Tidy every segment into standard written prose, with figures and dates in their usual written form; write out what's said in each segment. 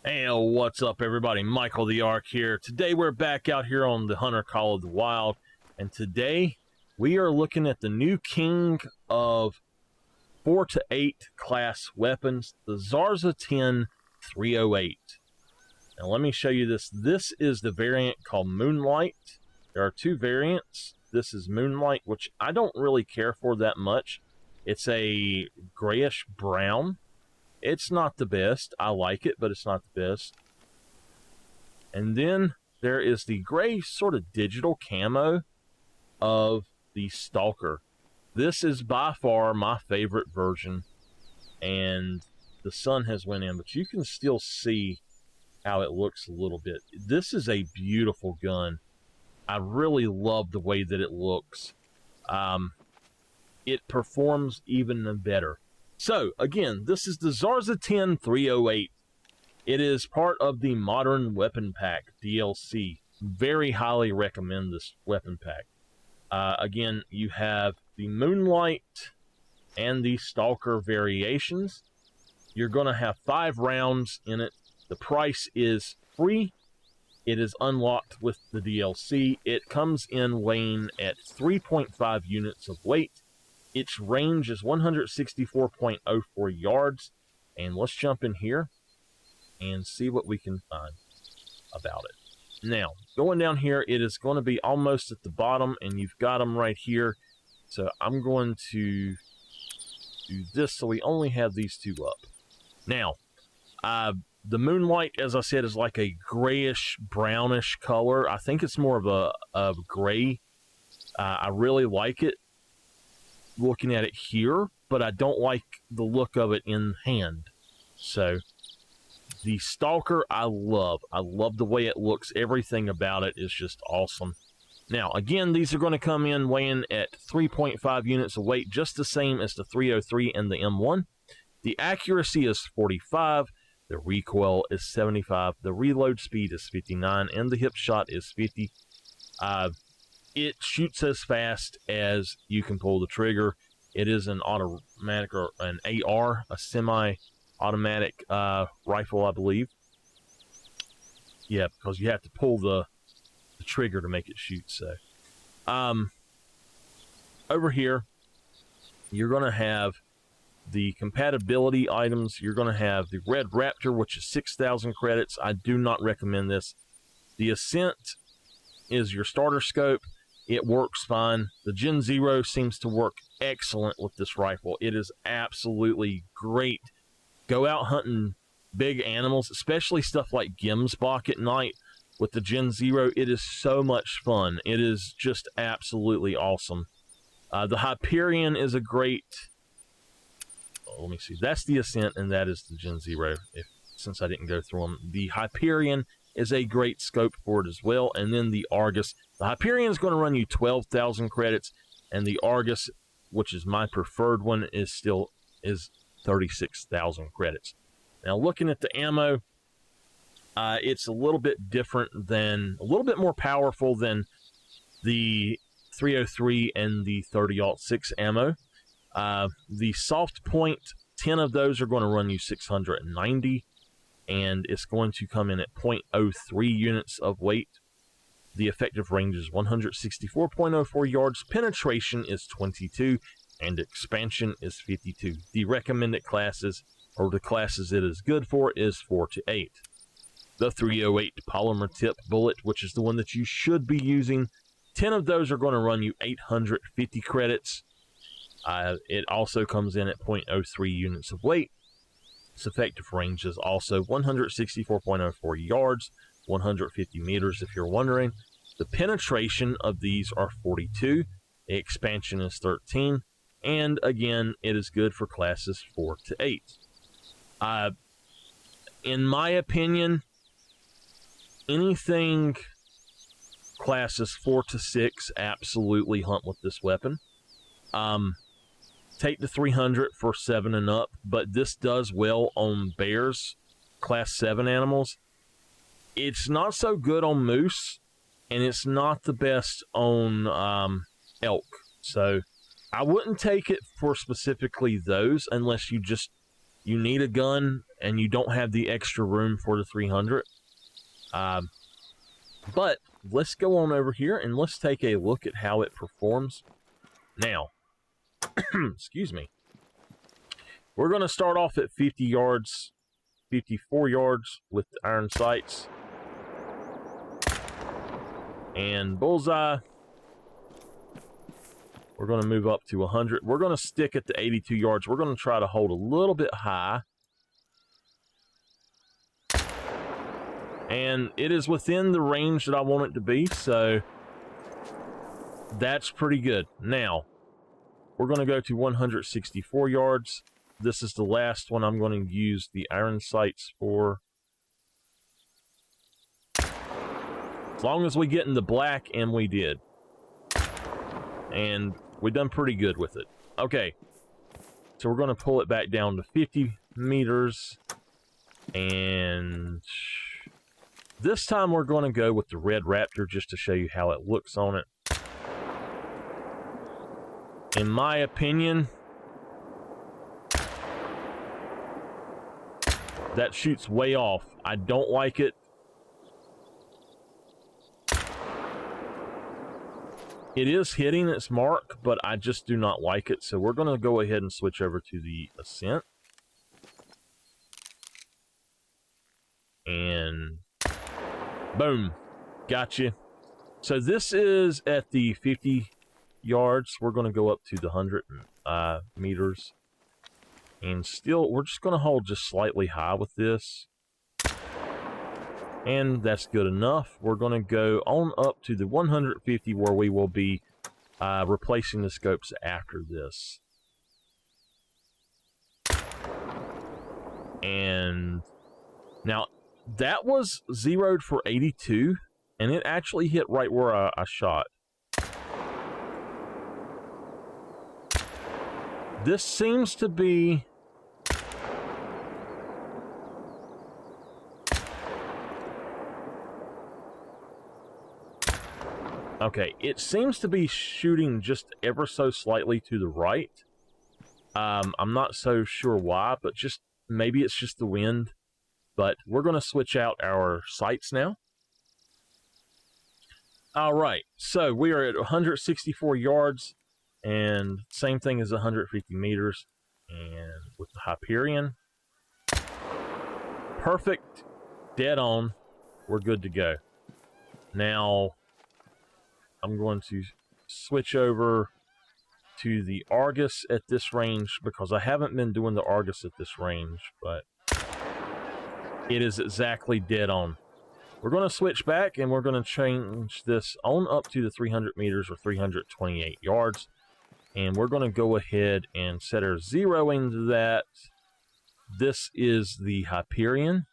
Hey, what's up, everybody? MichaelTheArch here. Today we're back out here on the Hunter Call of the Wild, and today we are looking at the new king of 4 to 8 class weapons, the Zarza-10 308. Now let me show you this. This is the variant called Moonlight. There are two variants. This is Moonlight, which I don't really care for that much. It's a grayish brown. It's not the best. I like it, but it's not the best. And then there is the gray sort of digital camo of the Stalker. This is by far my favorite version, and the sun has went in, but you can still see how it looks a little bit. This is a beautiful gun. I really love the way that it looks. It performs even better. So, again, this is the Zarza-10 308. It is part of the Modern Weapon Pack DLC. Very highly recommend this weapon pack. Again, you have the Moonlight and the Stalker variations. You're going to have 5 rounds in it. The price is free. It is unlocked with the DLC. It comes in weighing at 3.5 units of weight. Its range is 164.04 yards. And let's jump in here and see what we can find about it. Now, going down here, it is going to be almost at the bottom, and you've got them right here. So I'm going to do this so we only have these two up. Now, the Moonlight, as I said, is like a grayish, brownish color. I think it's more of a gray. I really like it looking at it here, but I don't like the look of it in hand. So the Stalker I love the way it looks. Everything about it is just awesome. Now again, these are going to come in weighing at 3.5 units of weight, just the same as the 303 and the M1. The accuracy is 45, the recoil is 75, the reload speed is 59, and the hip shot is 50. It shoots as fast as you can pull the trigger. It is an automatic, or an AR, a semi-automatic rifle, I believe. Yeah, because you have to pull the trigger to make it shoot. So, over here, you're going to have the compatibility items. You're going to have the Red Raptor, which is 6,000 credits. I do not recommend this. The Ascent is your starter scope. It works fine. The Gen 0 seems to work excellent with this rifle. It is absolutely great. Go out hunting big animals, especially stuff like Gemsbok at night with the Gen 0. It is so much fun. It is just absolutely awesome. The Hyperion is a great... let me see. That's the Ascent, and that is the Gen 0, since I didn't go through them. The Hyperion is a great scope for it as well. And then the Argus. The Hyperion is going to run you 12,000 credits, and the Argus, which is my preferred one, is 36,000 credits. Now, looking at the ammo, it's a little bit different than, a little bit more powerful than the 303 and the 30-06 ammo. The soft point, 10 of those are going to run you 690, and it's going to come in at 0.03 units of weight. The effective range is 164.04 yards, penetration is 22, and expansion is 52. The recommended classes, or the classes it is good for, is 4 to 8. The 308 polymer tip bullet, which is the one that you should be using, 10 of those are going to run you 850 credits. It also comes in at 0.03 units of weight. Its effective range is also 164.04 yards, 150 meters if you're wondering. The penetration of these are 42. The expansion is 13. And again, it is good for classes 4 to 8. In my opinion, anything classes 4 to 6 absolutely hunt with this weapon. Take the 300 for 7 and up, but this does well on bears, class 7 animals. It's not so good on moose, and it's not the best on elk. So I wouldn't take it for specifically those unless you just you need a gun and you don't have the extra room for the 300. But let's go on over here and let's take a look at how it performs. Now, excuse me. We're going to start off at 50 yards, 54 yards with the iron sights. And bullseye. We're going to move up to 100. We're going to stick at the 82 yards. We're going to try to hold a little bit high. And it is within the range that I want it to be, so that's pretty good. Now, we're going to go to 164 yards. This is the last one I'm going to use the iron sights for. As long as we get in the black, and we did. And we done pretty good with it. Okay, so we're going to pull it back down to 50 meters. And this time we're going to go with the red Raptor just to show you how it looks on it. In my opinion, that shoots way off. I don't like it. It is hitting its mark, but I just do not like it. So we're going to go ahead and switch over to the Ascent. And boom, gotcha. So this is at the 50 yards. We're going to go up to the 100 meters. And still, we're just going to hold just slightly high with this. And that's good enough. We're going to go on up to the 150 where we will be replacing the scopes after this. And now that was zeroed for 82, and it actually hit right where I shot. This seems to be... Okay, it seems to be shooting just ever so slightly to the right. I'm not so sure why, but just maybe it's just the wind. But we're going to switch out our sights now. All right, so we are at 164 yards, and same thing as 150 meters. And with the Hyperion, perfect, dead on, we're good to go. Now, I'm going to switch over to the Argus at this range because I haven't been doing the Argus at this range, but it is exactly dead on. We're going to switch back and we're going to change this on up to the 300 meters or 328 yards. And we're going to go ahead and set our zero into that. This is the Hyperion.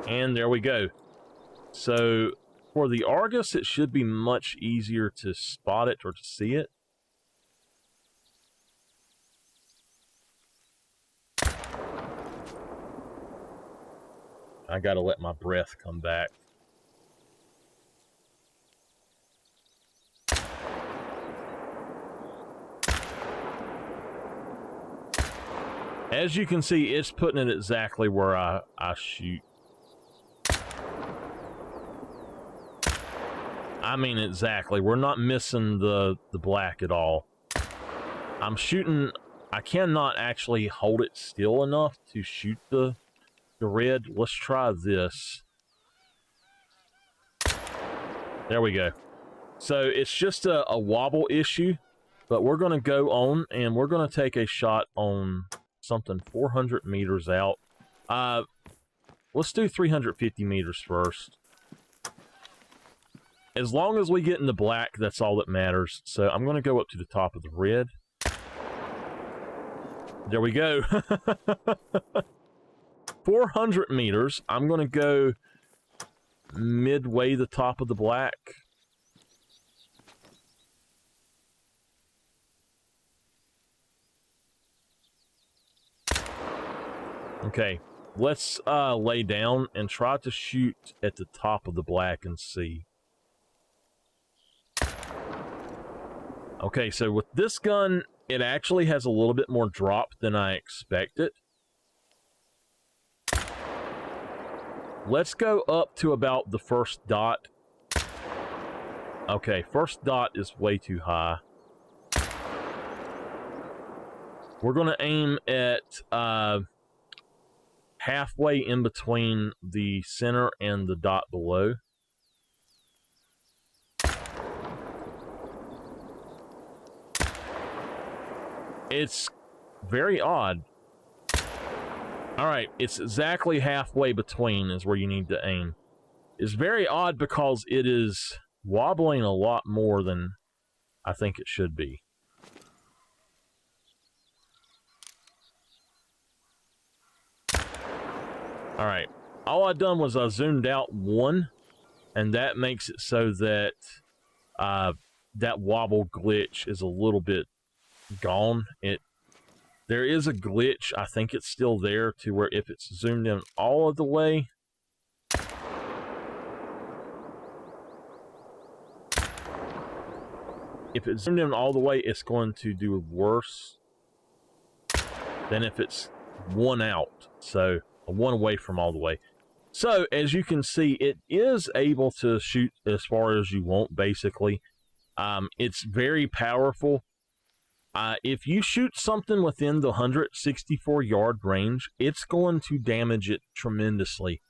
And there we go. So for the Argus, it should be much easier to spot it or to see it. I gotta let my breath come back. As you can see, it's putting it exactly where I shoot. I mean, exactly. We're not missing the black at all. I'm shooting... I cannot actually hold it still enough to shoot the red. Let's try this. There we go. So it's just a wobble issue, but we're going to go on and we're going to take a shot on something 400 meters out. Let's do 350 meters first. As long as we get in the black, that's all that matters. So I'm going to go up to the top of the red. There we go. 400 meters. I'm going to go midway the top of the black. Okay, let's lay down and try to shoot at the top of the black and see. Okay, so with this gun, it actually has a little bit more drop than I expected. Let's go up to about the first dot. Okay, first dot is way too high. We're going to aim at halfway in between the center and the dot below. It's very odd. Alright, it's exactly halfway between is where you need to aim. It's very odd because it is wobbling a lot more than I think it should be. Alright, all I done was I zoomed out one, and that makes it so that that wobble glitch is a little bit gone. There is a glitch, I think it's still there, to where if it's zoomed in all of the way, it's going to do worse than if it's one out. So, one away from all the way. So, as you can see, it is able to shoot as far as you want, basically. It's very powerful. If you shoot something within the 164-yard range, it's going to damage it tremendously.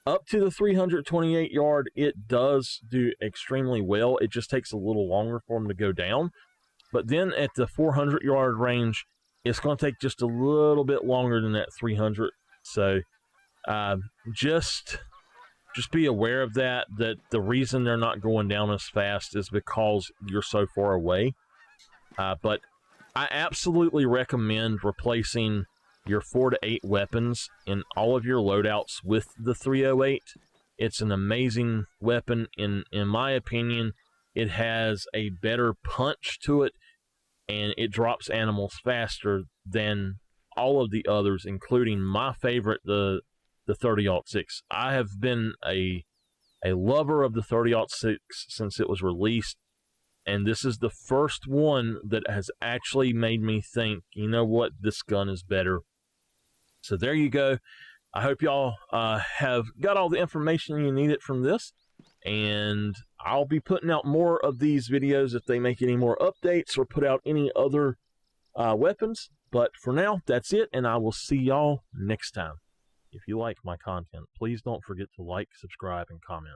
Up to the 328-yard, it does do extremely well. It just takes a little longer for them to go down. But then at the 400-yard range, it's going to take just a little bit longer than that 300. So just be aware of that the reason they're not going down as fast is because you're so far away. But I absolutely recommend replacing your 4 to 8 weapons in all of your loadouts with the 308. It's an amazing weapon. In my opinion, it has a better punch to it, and it drops animals faster than all of the others, including my favorite, the 30-06. I have been a lover of the 30-06 since it was released, and this is the first one that has actually made me think, you know what, this gun is better. So there you go. I hope y'all have got all the information you needed from this, and I'll be putting out more of these videos if they make any more updates or put out any other weapons. But for now, that's it, and I will see y'all next time. If you like my content, please don't forget to like, subscribe, and comment.